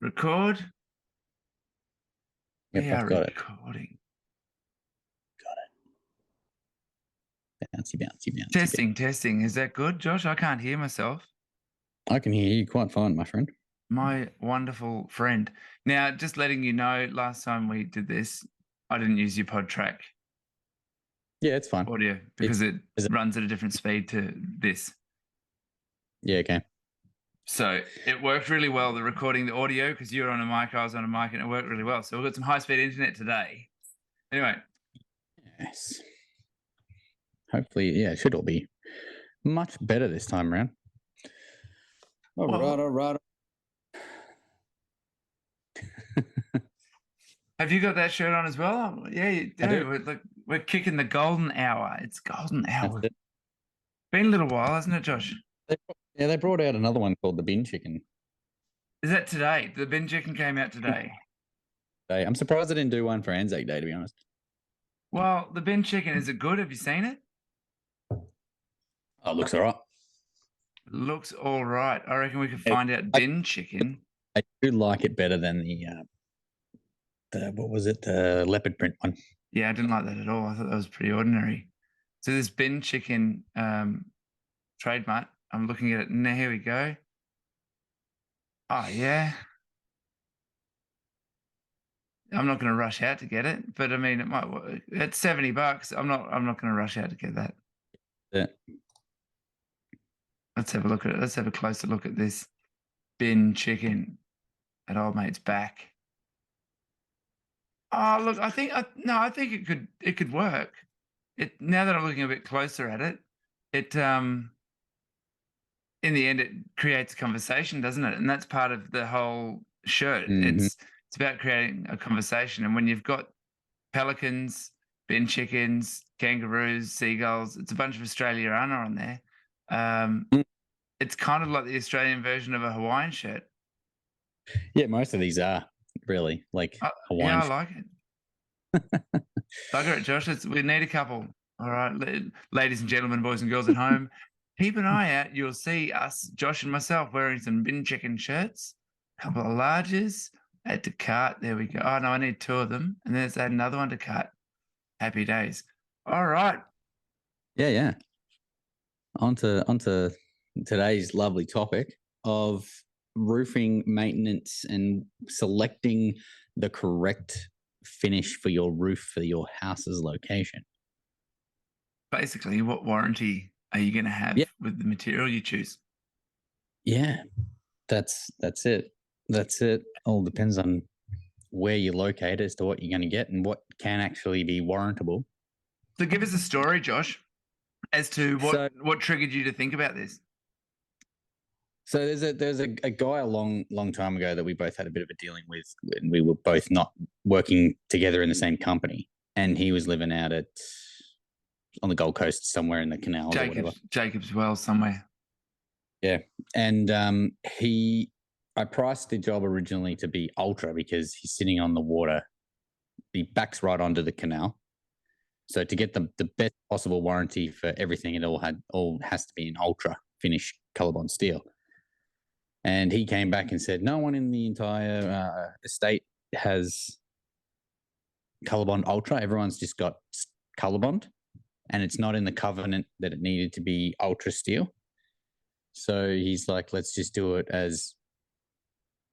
Record. Yep, We I've are got it. recording. Got it. Bouncy, bouncy, bouncy. Testing. Is that good, Josh? I can't hear myself. I can hear you quite fine, my friend. My wonderful friend. Now, just letting you know, last time we did this, I didn't use your pod track Yeah, it's fine. audio because it runs at a different speed to this. Yeah, okay. So it worked really well, the recording the audio, because you were on a mic, I was on a mic, and it worked really well. So we've got some high-speed internet today. Anyway. Yes. Hopefully, yeah, it should all be much better this time around. All right. Have you got that shirt on as well? Yeah, you do. We're kicking the golden hour. It's golden hour. Been a little while, hasn't it, Josh? They brought out another one called the bin chicken. Is that today? The bin chicken came out today. I'm surprised they didn't do one for Anzac Day, to be honest. Well, the bin chicken, is it good? Have you seen it? Oh, it looks all right. Looks all right. I reckon we could find out bin chicken. I do like it better than the what was it? The leopard print one. Yeah, I didn't like that at all. I thought that was pretty ordinary. So this bin chicken trademark, I'm looking at it now. Here we go. Oh, yeah. I'm not going to rush out to get it, but I mean, it might work. It's $70. I'm not going to rush out to get that. Yeah. Let's have a look at it. Let's have a closer look at this bin chicken at old mate's back. Oh, look, I think it could work. Now that I'm looking a bit closer at it, in the end it creates a conversation, doesn't it? And that's part of the whole shirt. It's about creating a conversation. And when you've got pelicans, bin chickens, kangaroos, seagulls, it's a bunch of Australiana on there. It's kind of like the Australian version of a Hawaiian shirt. Yeah, most of these are really like Hawaiian. Yeah, I like it. Bugger it, Josh. We need a couple. All right, ladies and gentlemen, boys and girls at home, keep an eye out. You'll see us, Josh and myself, wearing some bin chicken shirts, a couple of larges. Add to cart. There we go. Oh, no, I need 2 of them. And then let's add another one to cart. Happy days. All right. Yeah. On to today's lovely topic of roofing maintenance and selecting the correct finish for your roof for your house's location. Basically, what warranty are you going to have with the material you choose? Yeah, that's it. That's it. All depends on where you're located as to what you're going to get and what can actually be warrantable. So give us a story, Josh, as to what triggered you to think about this. So there's a guy a long time ago that we both had a bit of a dealing with, and we were both not working together in the same company, and he was living out on the Gold Coast somewhere in the canals or whatever. Jacob's Well somewhere. Yeah, and I priced the job originally to be ultra because he's sitting on the water. He backs right onto the canal. So to get the best possible warranty for everything, it all has to be an ultra finish Colorbond steel. And he came back and said, no one in the entire estate has Colorbond ultra. Everyone's just got Colorbond, and it's not in the covenant that it needed to be ultra steel. So he's like, let's just do it as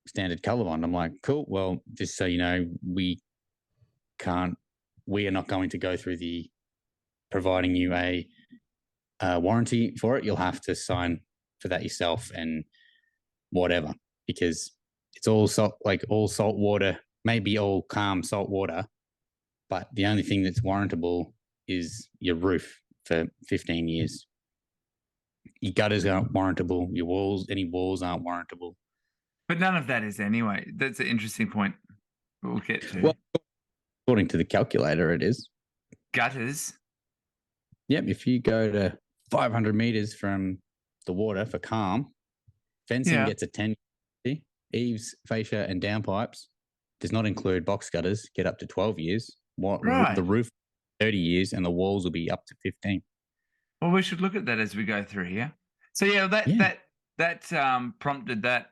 standard Colorbond. I'm like, cool. Well, just so you know, we are not going to go through providing you a warranty for it. You'll have to sign for that yourself and whatever, because it's all salt water, maybe all calm salt water, but the only thing that's warrantable is your roof for 15 years. Your gutters aren't warrantable. Any walls aren't warrantable. But none of that is anyway. That's an interesting point we'll get to. Well, according to the calculator, it is. Gutters? Yep. If you go to 500 meters from the water for calm, fencing gets a 10. Eaves, fascia, and downpipes does not include box gutters, get up to 12 years. Right. The roof, 30 years, and the walls will be up to 15. Well, we should look at that as we go through here. So, that prompted that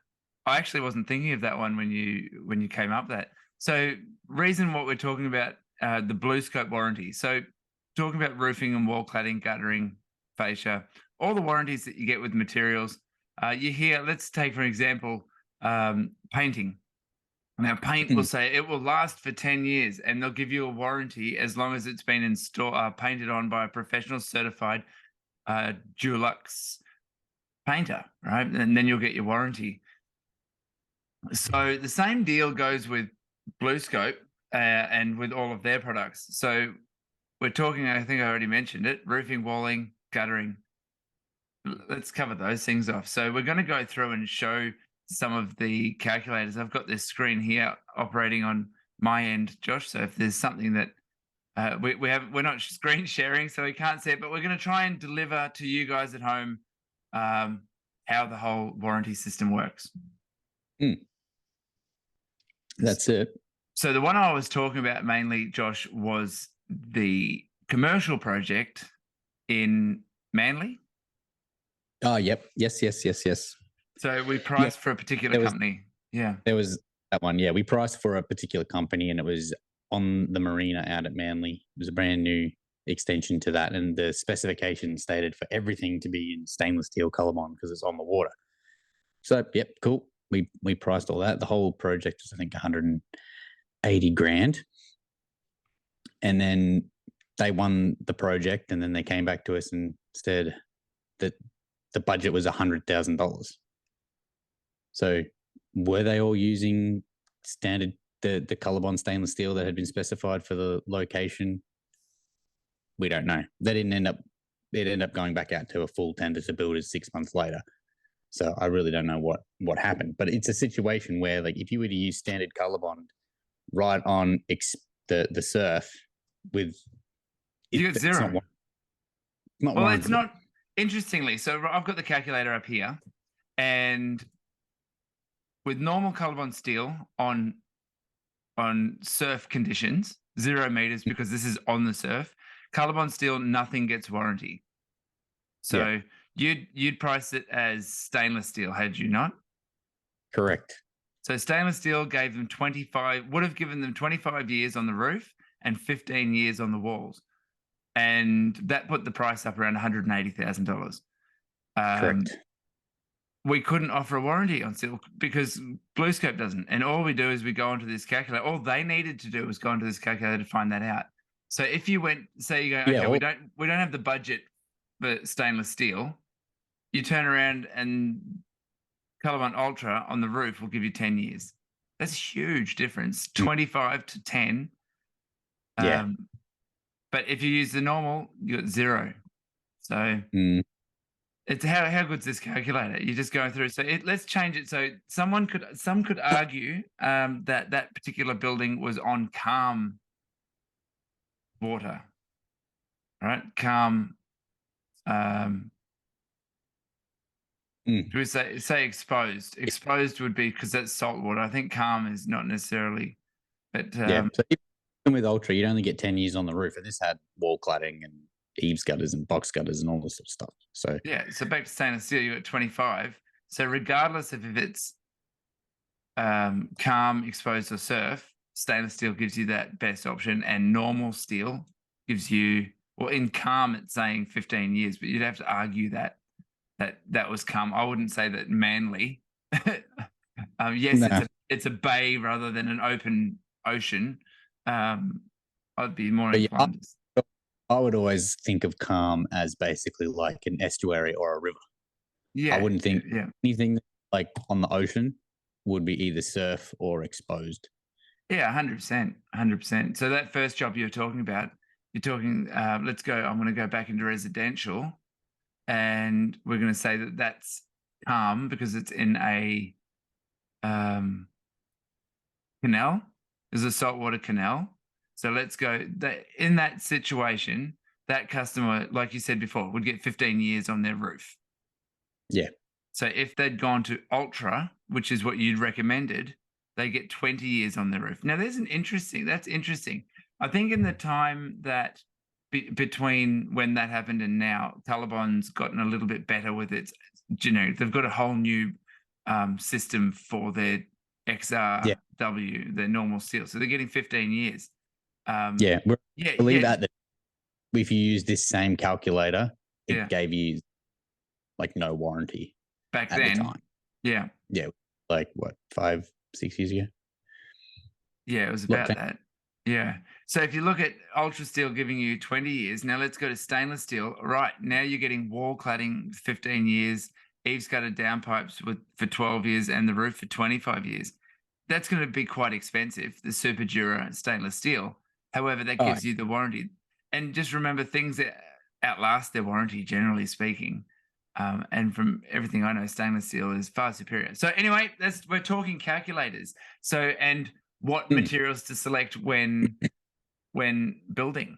I actually wasn't thinking of that one when you came up that. So reason what we're talking about the blue scope warranty. So talking about roofing and wall cladding, guttering, fascia, all the warranties that you get with materials. You hear, let's take for example, painting. Now, paint will say it will last for 10 years and they'll give you a warranty as long as it's been painted on by a professional certified Dulux painter, right? And then you'll get your warranty. So the same deal goes with BlueScope and with all of their products. So we're talking, I think I already mentioned it, roofing, walling, guttering. Let's cover those things off. So we're going to go through and show some of the calculators. I've got this screen here operating on my end, Josh. So if there's something that we're not screen sharing, so we can't see it, but we're going to try and deliver to you guys at home how the whole warranty system works. That's it. So the one I was talking about mainly, Josh, was the commercial project in Manly. Oh, yep. Yes. So we priced for a particular company. Yeah. There was that one. Yeah. We priced for a particular company and it was on the marina out at Manly. It was a brand new extension to that. And the specification stated for everything to be in stainless steel Colorbond because it's on the water. So, yep, cool. We priced all that. The whole project was, I think, 180 grand. And then they won the project and then they came back to us and said that the budget was $100,000. So were they all using standard, the Colorbond stainless steel that had been specified for the location? We don't know. They didn't end up, it ended up going back out to a full tender to builders 6 months later. So I really don't know what happened. But it's a situation where, like, if you were to use standard Colorbond right on the surf with... You get zero. It's not... Interestingly, so I've got the calculator up here, and with normal Colorbond steel on surf conditions, 0 meters, because this is on the surf, Colorbond steel, nothing gets warranty. So you'd price it as stainless steel, had you not? Correct. So stainless steel gave them would have given them 25 years on the roof and 15 years on the walls. And that put the price up around $180,000. Correct. We couldn't offer a warranty on steel because BlueScope doesn't. And all we do is we go onto this calculator. All they needed to do was go onto this calculator to find that out. So if you went, say you go, okay, we don't have the budget for stainless steel, you turn around and Colorbond Ultra on the roof will give you 10 years. That's a huge difference, 25 to 10. But if you use the normal, you got 0. So it's how good's this calculator? You're just going through. So let's change it. So some could argue that particular building was on calm water, right? Calm. Do we say exposed? Exposed would be because that's salt water. I think calm is not necessarily. But So even with Ultra, you'd only get 10 years on the roof, and this had wall cladding and eaves gutters and box gutters and all this sort of stuff. So so back to stainless steel, you got 25. So regardless of if it's calm, exposed, or surf, stainless steel gives you that best option, and normal steel gives you, well, in calm it's saying 15 years, but you'd have to argue that was calm. I wouldn't say that Manly. It's a bay rather than an open ocean. I'd be more inclined. I would always think of calm as basically like an estuary or a river. Yeah, I wouldn't think anything like on the ocean would be either surf or exposed. Yeah, 100%. So that first job you're talking about, I'm going to go back into residential, and we're going to say that that's calm because it's in a canal. There's a saltwater canal. So let's go in that situation, that customer, like you said before, would get 15 years on their roof. Yeah. So if they'd gone to Ultra, which is what you'd recommended, they get 20 years on their roof. Now that's interesting. I think in the time that between when that happened and now, Colorbond's gotten a little bit better with its, they've got a whole new system for their XRW, their normal steel. So they're getting 15 years. Yeah, Yeah, believe yeah, that if you use this same calculator, it yeah. gave you like no warranty Back at the then, time. yeah, Yeah, like what, 5-6 years ago? yeah, it was Lot about changed. that. Yeah. So if you look at ultra steel giving you 20 years, now let's go to stainless steel. Right now you're getting wall cladding 15 years, eaves gutter downpipes for 12 years, and the roof for 25 years. That's going to be quite expensive, the Super Dura stainless steel. However, that Oh, gives you the warranty. And just remember, things that outlast their warranty, generally speaking. And from everything I know, stainless steel is far superior. So anyway, we're talking calculators. So and what hmm. materials to select when building.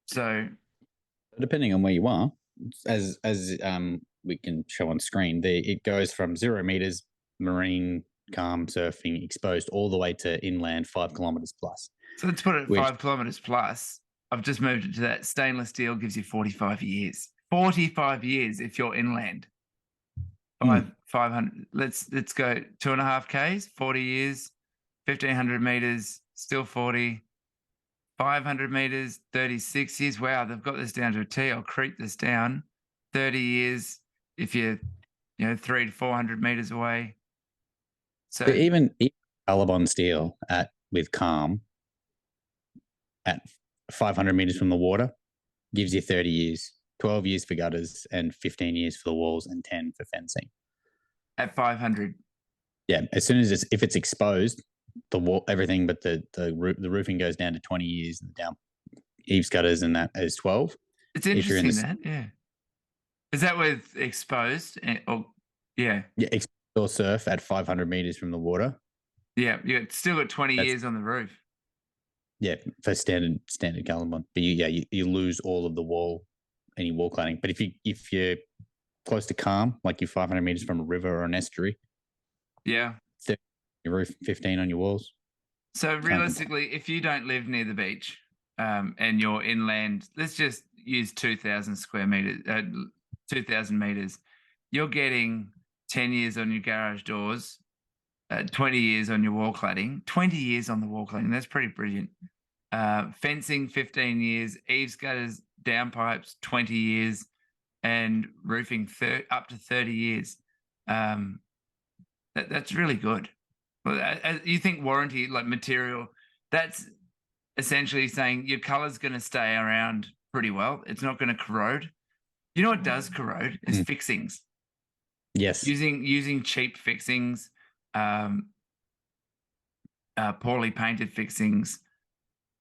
So Depending on where you are, as we can show on screen, it goes from 0 meters marine, calm, surfing, exposed, all the way to inland 5 kilometers plus. let's put it at Which 5 kilometers plus. I've just moved it to that. Stainless steel gives you 45 years. 45 years if you're inland. 500. Let's go 2.5 Ks, 40 years, 1,500 meters, still 40. 500 meters, 36 years. Wow, they've got this down to a T. I'll creep this down. 30 years if you're, 300 to 400 meters away. So even Colorbond steel with calm at 500 meters from the water gives you 30 years, 12 years for gutters, and 15 years for the walls, and 10 for fencing. at 500. Yeah, as soon as if it's exposed, the wall, everything but the roofing goes down to 20 years, and the down eaves gutters and that is 12. It's If you're in interesting yeah. Is that with exposed? Yeah. Yeah, exposed or surf at 500 meters from the water. Yeah, you still got 20 years on the roof. Yeah, for standard Colorbond. But you lose all of the any wall cladding. But if you're close to calm, like you're 500 meters from a river or an estuary, yeah, 30 on your roof, 15 on your walls. So realistically, if you don't live near the beach and you're inland, let's just use 2,000 square meters, 2,000 meters, you're getting 10 years on your garage doors, 20 years on your wall cladding, 20 years on the wall cladding. That's pretty brilliant. Fencing, 15 years, eaves gutters, downpipes, 20 years, and roofing up to 30 years. That's really good. Well, you think warranty, like material, that's essentially saying your color's going to stay around pretty well. It's not going to corrode. You know what does corrode is fixings. Yes. Using cheap fixings, poorly painted fixings.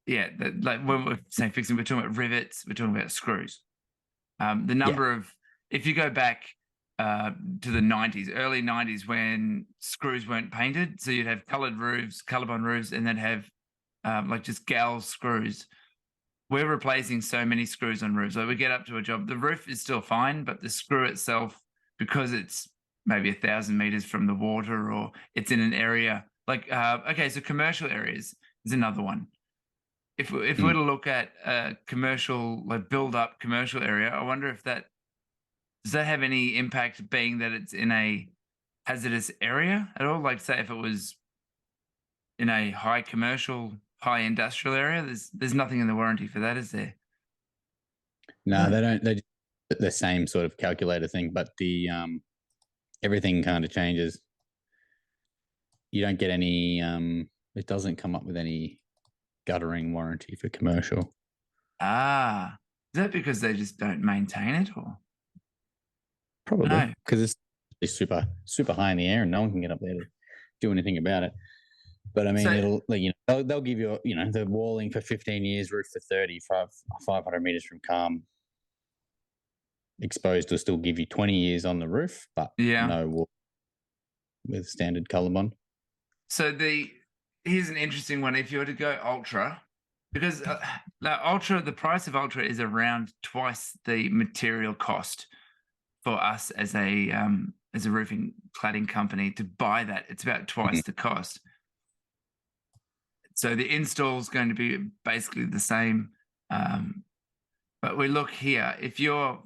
Yeah, like when we're saying fixing, we're talking about rivets, we're talking about screws. The number of, if you go back to the 90s, early 90s, when screws weren't painted, so you'd have colored roofs, Colorbond roofs, and then have like just gal screws. We're replacing so many screws on roofs. Like we get up to a job, the roof is still fine, but the screw itself, because it's maybe 1,000 meters from the water, or it's in an area like okay, so commercial areas is another one. If we're to look at a commercial, like build up commercial area, I wonder if does that have any impact, being that it's in a hazardous area at all? Like say if it was in a high commercial, high industrial area, there's nothing in the warranty for that, is there? No, they don't. They do the same sort of calculator thing, but the everything kind of changes. You don't get any. It doesn't come up with any guttering warranty for commercial. Ah, is that because they just don't maintain it, or? Probably because it's super high in the air and no one can get up there to do anything about it. But I mean, it'll, they'll give you, the walling for 15 years, roof for 30, 500 meters from calm. Exposed will still give you 20 years on the roof, but no wall with standard Colorbond. So here's an interesting one. If you were to go ultra, because the price of ultra is around twice the material cost for us as a roofing cladding company to buy that. It's about twice the cost. So the install is going to be basically the same. But we look here, if you're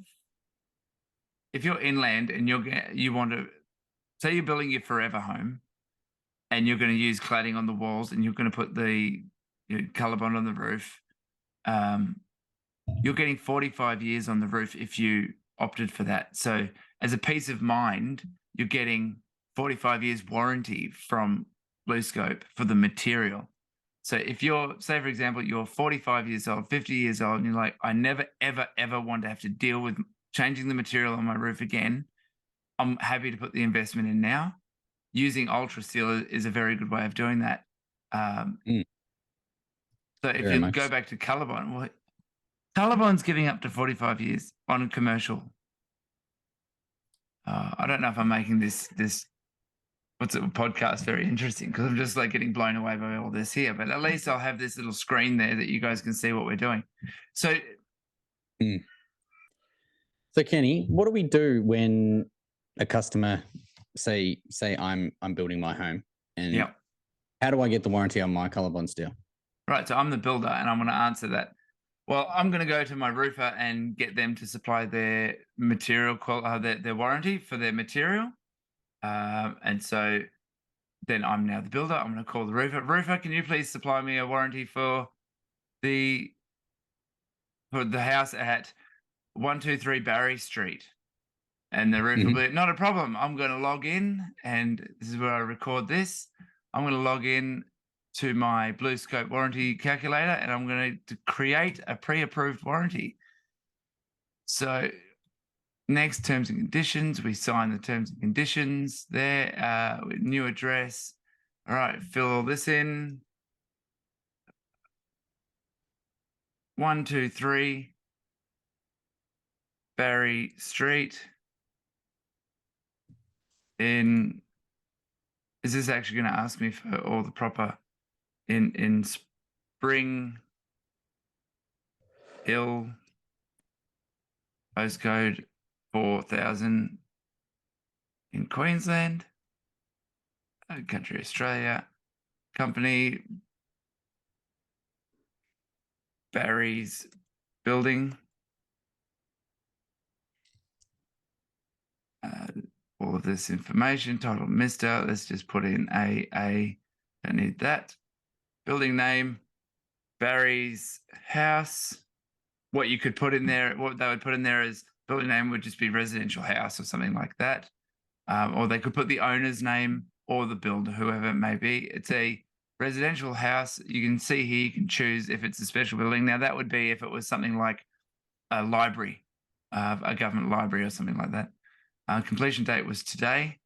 inland and you want say you're building your forever home and you're going to use cladding on the walls and you're going to put the Colorbond on the roof. You're getting 45 years on the roof if you opted for that. So as a peace of mind, you're getting 45 years warranty from BlueScope for the material. So if you're, say, for example, you're 45 years old, 50 years old, and you're like, I never, ever, ever want to have to deal with changing the material on my roof again, I'm happy to put the investment in now. Using Ultra Seal is a very good way of doing that. So if Very you much. go back to Colorbond, well, Colorbond's giving up to 45 years on commercial. I don't know if I'm making this podcast very interesting, because I'm just like getting blown away by all this here, but at least I'll have this little screen there that you guys can see what we're doing. So So Kenny, what do we do when a customer say I'm building my home, and how do I get the warranty on my Colorbond steel? Right, so I'm the builder and I'm going to answer that. Well, I'm going to go to my roofer and get them to supply their material, their warranty for their material. And so then I'm now the builder. I'm going to call the roofer. Roofer, can you please supply me a warranty for the house at 123 Barry Street? And the roofer will be, not a problem. I'm going to log in, and this is where I record this. I'm going to log in to my BlueScope warranty calculator, and I'm going to create a pre-approved warranty. So next, terms and conditions. We sign the terms and conditions there. New address. All right, fill all this in. 123 Barry Street. Is this actually going to ask me for all the proper in Spring Hill, postcode 4000 in Queensland, country Australia, company Barry's Building. All of this information, title Mr. Let's just put in A. Don't need that. Building name, Barry's House. What you could put in there, what they would put in there is building name would just be residential house or something like that. Or they could put the owner's name or the builder, whoever it may be. It's a residential house. You can see here, you can choose if it's a special building. Now that would be if it was something like a library, a government library or something like that. Completion date was today.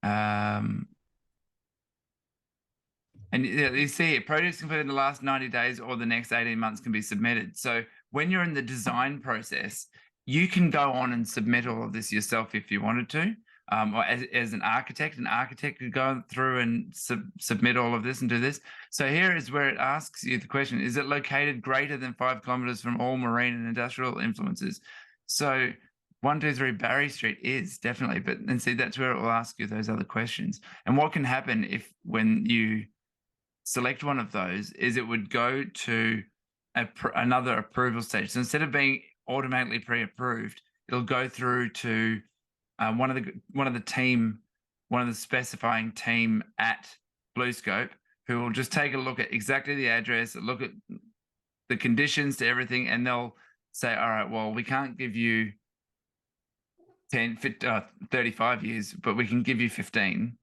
And you see it, projects completed in the last 90 days or the next 18 months can be submitted. So when you're in the design process, you can go on and submit all of this yourself if you wanted to. Or as an architect could go through and submit all of this and do this. So here is where it asks you the question, is it located greater than 5 kilometers from all marine and industrial influences? So 123 Barry Street is definitely, but then see, that's where it will ask you those other questions. And what can happen when you select one of those is it would go to another approval stage. So instead of being automatically pre-approved, it'll go through to one of the specifying team at BlueScope, who will just take a look at exactly the address, look at the conditions to everything, and they'll say, all right, well, we can't give you 35 years, but we can give you 15.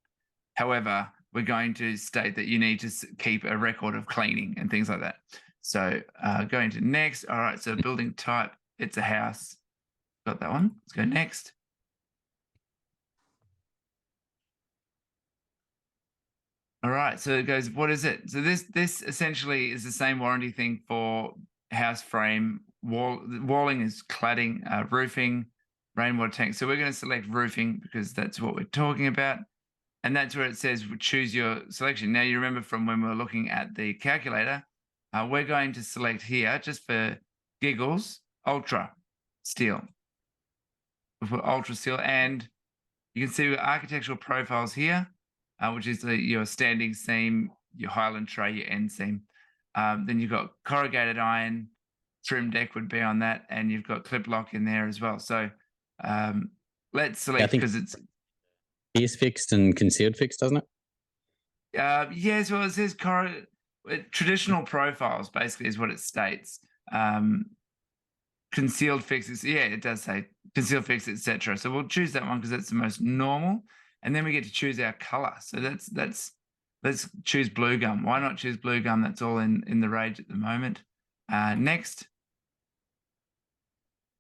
However, we're going to state that you need to keep a record of cleaning and things like that. So going to next. All right, so building type, it's a house. Got that one. Let's go next. All right, so it goes, what is it? So this essentially is the same warranty thing for house frame. Walling is cladding, roofing, rainwater tank. So we're going to select roofing because that's what we're talking about. And that's where it says choose your selection. Now, you remember from when we were looking at the calculator, we're going to select here, just for giggles, Ultra Steel. Ultra Steel. And you can see architectural profiles here, which is your standing seam, your Highland tray, your end seam. Then you've got corrugated iron, trim deck would be on that, and you've got clip lock in there as well. So let's select, because it's pierce fixed and concealed fixed, doesn't it? Yes, well, it says traditional profiles basically is what it states. Concealed fixes, yeah, it does say concealed fix, etc. So we'll choose that one because that's the most normal, and then we get to choose our color. So let's choose blue gum. Why not choose blue gum? That's all in the rage at the moment. Next,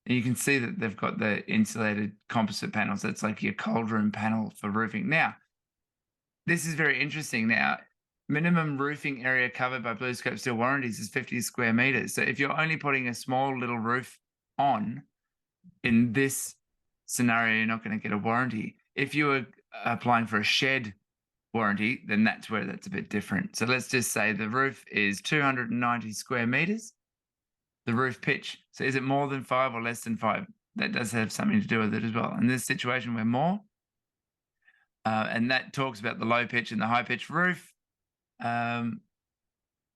and you can see that they've got the insulated composite panels. That's like your cold room panel for roofing. Now, this is very interesting. Now, minimum roofing area covered by BlueScope Steel warranties is 50 square meters. So if you're only putting a small little roof on in this scenario, you're not going to get a warranty. If you were applying for a shed warranty, then that's where that's a bit different. So let's just say the roof is 290 square meters. The roof pitch. So is it more than 5 or less than 5? That does have something to do with it as well. In this situation, we're more. And that talks about the low pitch and the high pitch roof.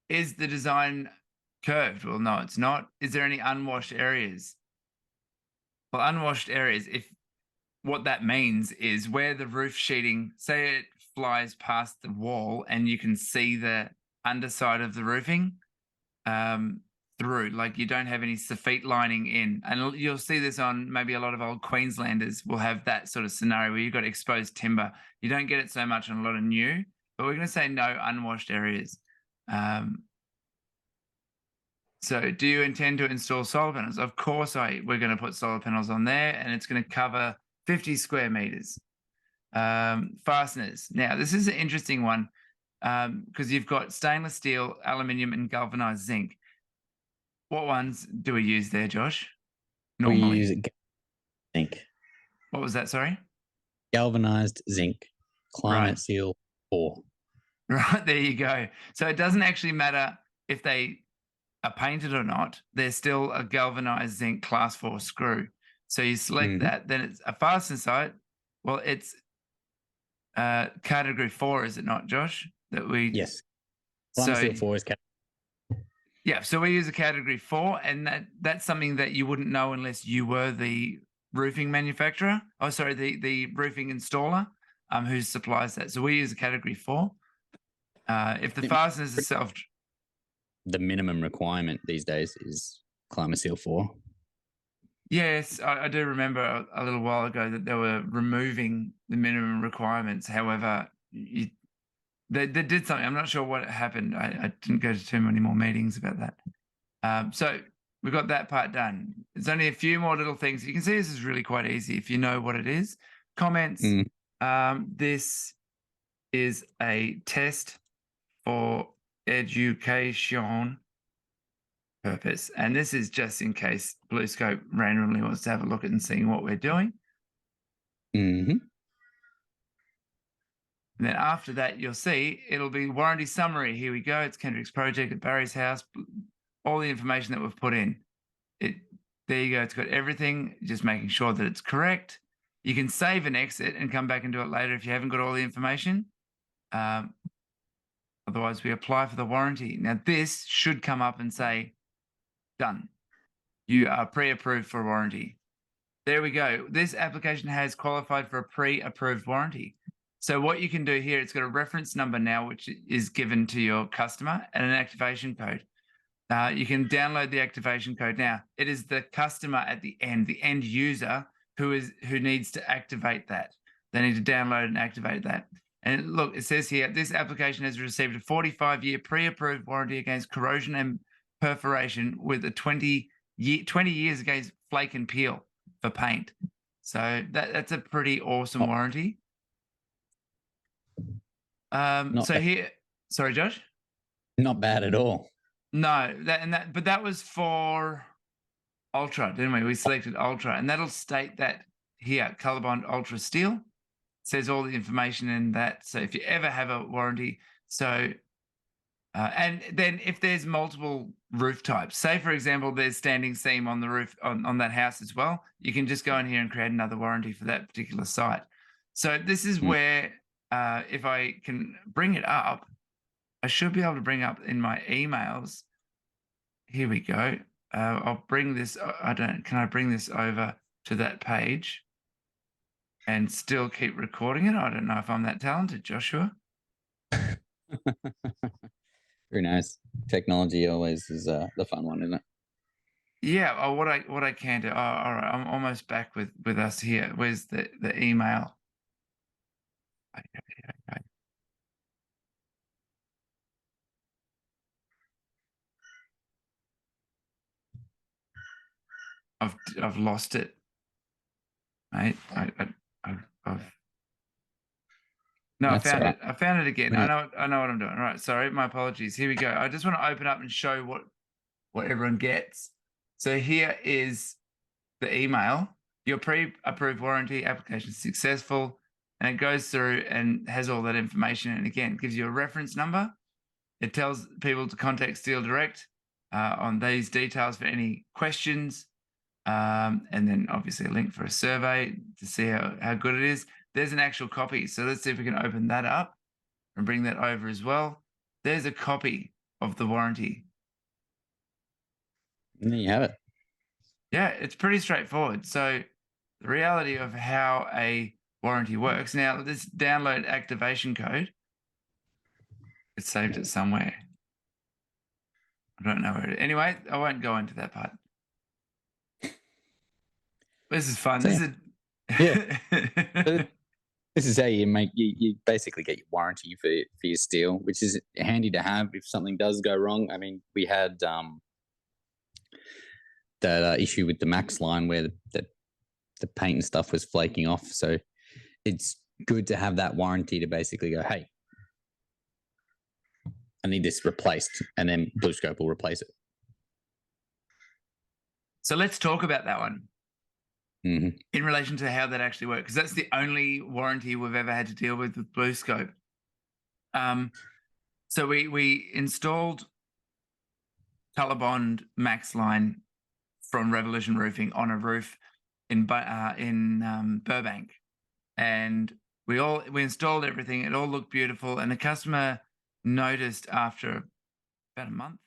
Is the design curved? Well, no, it's not. Is there any unwashed areas? Well, unwashed areas, if what that means is where the roof sheeting, say it flies past the wall and you can see the underside of the roofing through, like you don't have any soffit lining in. And you'll see this on maybe a lot of old Queenslanders will have that sort of scenario where you've got exposed timber. You don't get it so much on a lot of new, but we're going to say no unwashed areas. So do you intend to install solar panels? Of course, we're going to put solar panels on there, and it's going to cover 50 square meters. Fasteners. Now, this is an interesting one because you've got stainless steel, aluminium, and galvanized zinc. What ones do we use there, Josh? Normally. We use zinc. What was that, sorry? Galvanized zinc. Climate Right. Seal 4. Right, there you go. So it doesn't actually matter if they are painted or not. They're still a galvanized zinc class 4 screw. So you select that, then it's a fastener site. Well, it's category 4, is it not, Josh? That we Yes. Climate Seal 4 is yeah, so we use a category 4, and that's something that you wouldn't know unless you were the roofing manufacturer. Oh, sorry, the roofing installer who supplies that. So we use a category 4. If the fasteners are the minimum requirement these days is Climate Seal 4. Yes, I do remember a little while ago that they were removing the minimum requirements. However, they did something. I'm not sure what happened. I didn't go to too many more meetings about that. So we've got that part done. There's only a few more little things. You can see this is really quite easy if you know what it is. Comments. This is a test for education purpose. And this is just in case BlueScope randomly wants to have a look at and seeing what we're doing. And then after that, you'll see it'll be warranty summary. Here we go. It's Kendrick's project at Barry's house. All the information that we've put in. There you go. It's got everything, just making sure that it's correct. You can save and exit and come back and do it later if you haven't got all the information. Otherwise, we apply for the warranty. Now, this should come up and say, done. You are pre-approved for warranty. There we go. This application has qualified for a pre-approved warranty. So what you can do here, it's got a reference number now, which is given to your customer, and an activation code. You can download the activation code. Now, it is the customer at the end user who needs to activate that. They need to download and activate that. And look, it says here, this application has received a 45-year pre-approved warranty against corrosion and perforation with a 20 years against flake and peel for paint. So that's a pretty awesome warranty. So here, sorry, Josh? Not bad at all. No, but that was for Ultra, didn't we? We selected Ultra, and that'll state that here, Colorbond Ultra Steel. Says all the information in that. So if you ever have a warranty, and then if there's multiple roof types, say for example, there's standing seam on the roof on that house as well, you can just go in here and create another warranty for that particular site. So this is where, if I can bring it up, I should be able to bring up in my emails. Here we go. I'll bring this. Can I bring this over to that page? and still keep recording it. I don't know if I'm that talented, Joshua. Very nice. Technology always is the fun one, isn't it? Yeah. Oh, what I can do. Oh, all right. I'm almost back with us here. Where's the email? Okay. I've lost it, mate. I've no, That's I found all it. I found it again. right. I know what I'm doing. All right. Sorry. My apologies. Here we go. I just want to open up and show what everyone gets. So here is the email. Your pre-approved warranty application is successful, and it goes through and has all that information. And again, it gives you a reference number. It tells people to contact Steel Direct on these details for any questions. And then obviously a link for a survey to see how good it is. There's an actual copy. So let's see if we can open that up and bring that over as well. There's a copy of the warranty. And there you have it. Yeah, it's pretty straightforward. So the reality of how a warranty works. Now, this download activation code, it's saved it somewhere. I don't know where it is. Anyway, I won't go into that part. This is fun. So, This is yeah. This is how you basically get your warranty for your steel, which is handy to have if something does go wrong. I mean, we had that issue with the Max line where the paint and stuff was flaking off. So it's good to have that warranty to basically go, hey, I need this replaced, and then BlueScope will replace it. So let's talk about that one. Mm-hmm. In relation to how that actually works, because that's the only warranty we've ever had to deal with BlueScope. So we installed Colorbond Max line from Revolution Roofing on a roof in Burbank, and we installed everything. It all looked beautiful, and the customer noticed after about a month,